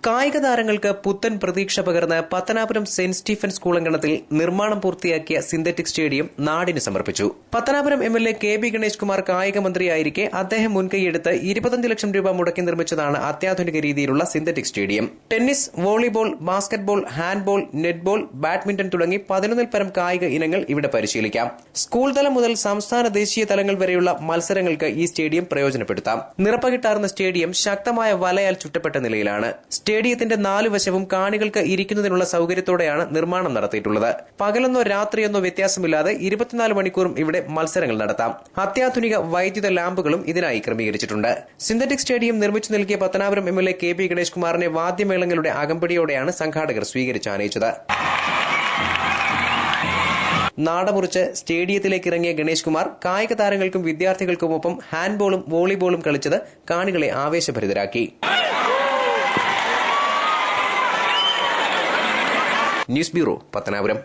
കായിക താരങ്ങൾക്ക് പുത്തൻ പ്രതീക്ഷ പകർന്ന് പത്തനാപുരം സെന്റ് സ്റ്റീഫൻ സ്കൂൾ അങ്കണത്തിൽ നിർമ്മാണം പൂർത്തിയാക്കിയ സിന്തറ്റിക് സ്റ്റേഡിയം നാടിന് സമർപ്പിച്ചു. Pathanapuram MLA KB. ഗണേഷ് കുമാർ കായിക മന്ത്രിയായിരിക്കെ അദ്ദേഹം മുൻകൈയെടുത്ത് 25 ലക്ഷം രൂപ മുടക്കി നിർമ്മിച്ചതാണ് അത്യാധുനിക രീതിയിലുള്ള synthetic stadium. Tennis, volleyball, basketball, handball, netball, badminton തുടങ്ങി 11 പരം കായിക ഇനങ്ങൾ ഇവിടെ പരിശീലിക്കാം. സ്കൂൾ തലം മുതൽ സംസ്ഥാന ദേശീയ തലങ്ങൾ വരെയുള്ള മത്സരങ്ങൾക്ക് ഈ സ്റ്റേഡിയം പ്രയോജനപ്പെടുത്താം. നിറപ്പകിട്ടാർന്ന സ്റ്റേഡിയം ശക്തമായ വലയാൽ ചുറ്റപ്പെട്ട നിലയിലാണ്. സ്റ്റേഡിയത്തിന്റെ 4 വശവും കാണികൾക്ക് ഇരിക്കുന്നതിനുള്ള സൌകര്യത്തോടെയാണ് നിർമ്മാണം നടത്തിയിട്ടുള്ളത്. പകലെന്നോ രാത്രിയെന്നോ വ്യത്യാസമില്ലാതെ 24 മണിക്കൂറും ഇവിടെ മത്സരങ്ങൾ നടത്താം. അത്യാധുനിക വൈദ്യുത ലാമ്പുകളും ഇതിനായി ക്രമീകരിച്ചിട്ടുണ്ട്. സിന്തറ്റിക് സ്റ്റേഡിയം നിർമ്മിച്ചു നൽകിയ പത്തനാപുരം എംഎൽഎ കെ.ബി. ഗണേഷ് കുമാറിനെ വാദ്യമേളങ്ങളുടെ അകമ്പടിയോടെയാണ് സംഘാടകർ സ്വീകരിച്ചാനയിച്ചത്. നാടമുറിച്ച് സ്റ്റേഡിയത്തിലേക്ക് ഇറങ്ങിയ ഗണേഷ് കുമാർ കായിക താരങ്ങൾക്കും വിദ്യാർത്ഥികൾക്കുമൊപ്പം ഹാൻഡ്ബോളും വോളിബോളും കളിച്ചത് കാണികളെ ആവേശഭരിതരാക്കി. News bureau, Pathanapuram.